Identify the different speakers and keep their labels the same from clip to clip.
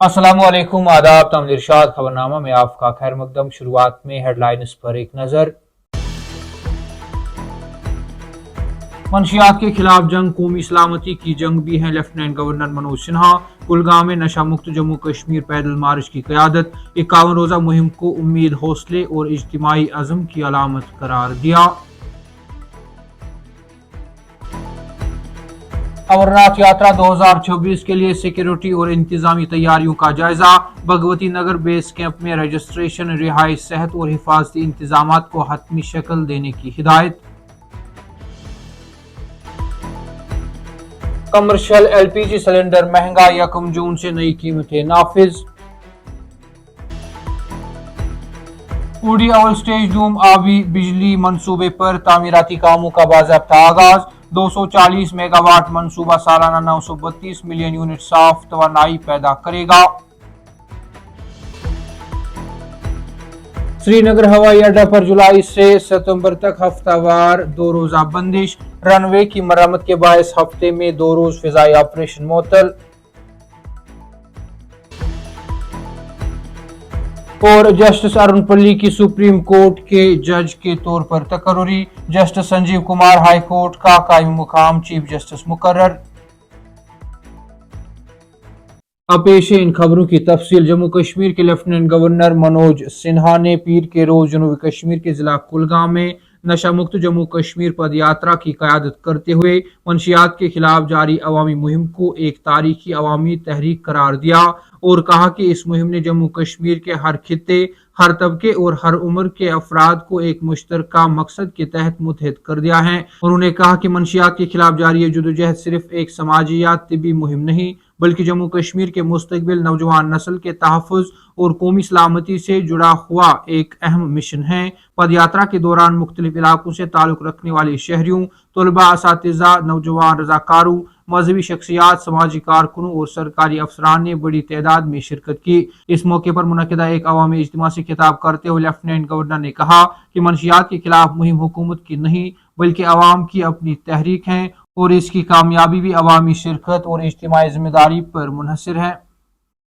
Speaker 1: अस्सलामुअलैकुम, आदाब। तामिल इरशाद खबरनामा में आपका खैर मकदम। शुरुआत में हेडलाइंस पर एक नजर। मंशियात के खिलाफ जंग कौमी सलामती की जंग भी है। Lieutenant governor Manoj Sinha. कुलगाम में नशा मुक्त जम्मू कश्मीर पैदल मार्च की क़यादत। 51 रोज़ा मुहिम को उम्मीद, हौसले और इज्तिमाई अज़म की अलामत करार दिया। अमरनाथ यात्रा 2026 के लिए सिक्योरिटी और इंतजामी तैयारियों का जायजा। भगवती नगर बेस कैंप में रजिस्ट्रेशन, रिहाइश, सेहत और हिफाजती इंतजामात को हतमी शक्ल देने की हिदायत। कमर्शियल LPG सिलेंडर महंगा, 1 जून से नई कीमतें नाफिज। उड़ी अवल स्टेज डूम आबी बिजली मंसूबे पर तामीराती कामों का बाज़ाब्ता आगाज। 240 मेगावाट मंसूबा सालाना 932 मिलियन यूनिट साफ तवानाई पैदा करेगा। श्रीनगर हवाई अड्डा पर जुलाई से सितंबर तक हफ्तावार 2 रोजा बंदिश। रनवे की मरम्मत के बायस हफ्ते में 2 रोज फिजाई ऑपरेशन मुअत्तल। और जस्टिस अरुणपल्ली की सुप्रीम कोर्ट के जज के तौर पर तकर्री। Justice Sanjeev Kumar high court का कायमी मुकाम चीफ जस्टिस मुकर्रर। अब पेश है इन खबरों की तफसील। जम्मू कश्मीर के लेफ्टिनेंट गवर्नर मनोज सिन्हा ने पीर के रोज जनूबी कश्मीर के जिला कुलगाम में नशा मुक्त जम्मू कश्मीर पद यात्रा की क़यादत करते हुए मंशियात के खिलाफ जारी अवामी मुहिम को एक तारीखी अवामी तहरीक करार दिया और कहा कि इस मुहिम ने जम्मू कश्मीर के हर खित्ते, हर तबके और हर उम्र के अफराद को एक मुश्तरका मकसद के तहत मुत्तहिद कर दिया है। उन्होंने कहा कि मंशियात के खिलाफ जारी जदोजहद सिर्फ एक समाजी या तिबी मुहिम नहीं, बल्कि जम्मू कश्मीर के मुस्तकबिल नौजवान नस्ल के तहफ़्फ़ुज़ और कौमी सलामती से जुड़ा हुआ एक अहम मिशन है। पदयात्रा के दौरान मुख्तलिफ इलाकों से ताल्लुक़ रखने वाले शहरियों, तलबा, असातिज़ा, नौजवान रज़ाकारों, मजहबी शख्सियात, समाजी कारकुनों और सरकारी अफसरान ने बड़ी तादाद में शिरकत की। इस मौके पर मुनक़िदा एक अवामी इज्तिमा से खिताब करते हुए लेफ्टिनेंट गवर्नर ने कहा कि मंशियात के खिलाफ मुहिम हुकूमत की नहीं बल्कि अवाम की अपनी तहरीक है और इसकी कामयाबी भी अवामी शिरकत और इज्तिमाई जिम्मेदारी पर मुनहसर है।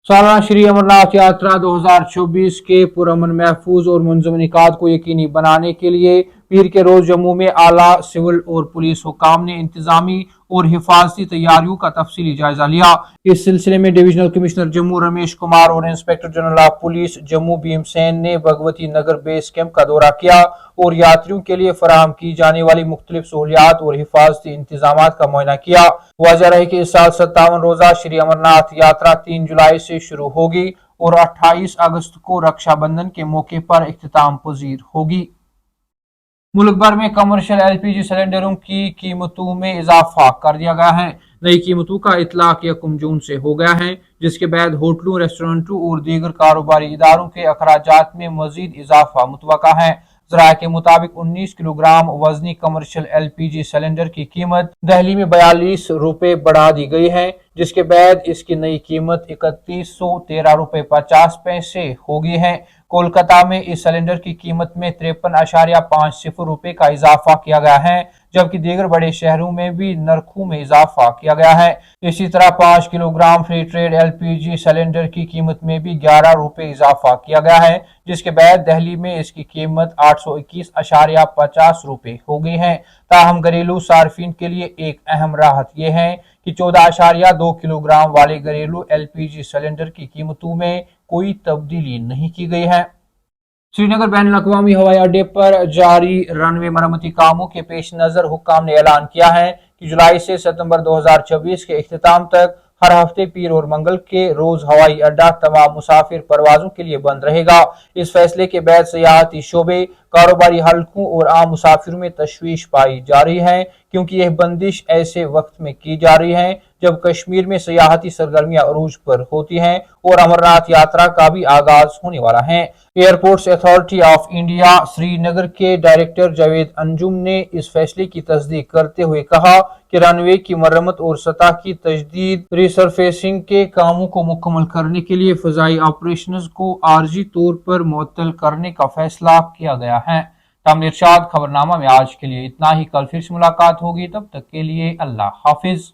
Speaker 1: सालाना श्री अमरनाथ यात्रा 2024 के पुरअमन, महफूज और मुंज़म इनेकाद को यकीनी बनाने के लिए पीर के रोज जम्मू में आला सिविल और पुलिस हुकाम ने इंतजामी और हिफाजती तैयारियों का तफसीली जायजा लिया। इस सिलसिले में डिविजनल कमिश्नर जम्मू रमेश कुमार और inspector general of police Jammu Bhimsen ने भगवती नगर बेस कैंप का दौरा किया और यात्रियों के लिए फराहम की जाने वाली मुख्तलिफ सहूलियात और हिफाजती इंतजामात का मुआयना किया। वजह है कि इस साल 57 रोजा श्री अमरनाथ यात्रा 3 जुलाई से शुरू होगी और 28 अगस्त को रक्षाबंधन के मौके पर इख्तिताम पजीर होगी। मुल्क भर में कमर्शियल LPG सिलेंडरों की कीमतों में इजाफा कर दिया गया है। नई कीमतों का इतलाक 1 जून से हो गया है, जिसके बाद होटलों, रेस्टोरेंटों और दीगर कारोबारी इदारों के अखराजात में मजीद इजाफा मुतवक्का है। ज़राए के मुताबिक 19 किलोग्राम वजनी कमर्शियल LPG सिलेंडर की कीमत दिल्ली में 42 रुपए बढ़ा दी गई है, जिसके बाद इसकी नई कीमत 3113 रुपए 50 पैसे हो गई है। कोलकाता में इस सिलेंडर की कीमत में 53.50 रुपए का इजाफा किया गया है, जबकि दीगर बड़े शहरों में भी नरखों में इजाफा किया गया है। इसी तरह 5 kilogram free trade LPG cylinder की कीमत में भी 11 रुपए इजाफा किया गया है, जिसके बाद दिल्ली में इसकी कीमत 821.50 रुपए हो गई है। ताहम घरेलू सार्फिन के लिए एक अहम राहत यह है कि 14.2 किलोग्राम वाले घरेलू LPG सिलेंडर की कीमतों में कोई तब्दीली नहीं की गई है। श्रीनगर बैनुल-अक़वामी हवाई अड्डे पर जारी रनवे मरम्मती कामों के पेश नजर हुक्काम ने ऐलान किया है कि जुलाई से सितंबर 2026 के इख्तिताम तक हर हफ्ते पीर और मंगल के रोज हवाई अड्डा तमाम मुसाफिर परवाजों के लिए बंद रहेगा। इस फैसले के बाद सयाहती शोबे, कारोबारी हलकों और आम मुसाफिरों में तशवीश पाई जा रही है, क्योंकि यह बंदिश ऐसे वक्त में की जा रही है जब कश्मीर में सयाहती सरगर्मियां अरूज पर होती हैं और अमरनाथ यात्रा का भी आगाज होने वाला है। Airports authority of India Srinagar के डायरेक्टर जावेद अंजुम ने इस फैसले की तस्दीक करते हुए कहा कि रनवे की मरम्मत और सतह की तजदीद, रिसरफेसिंग के कामों को मुकम्मल करने के लिए फजाई ऑपरेशंस को आर्जी तौर पर मुअत्तल करने का फैसला किया गया है। तामिल इरशाद खबरनामा में आज के लिए इतना ही। कल फिर से मुलाकात होगी, तब तक के लिए अल्लाह हाफिज।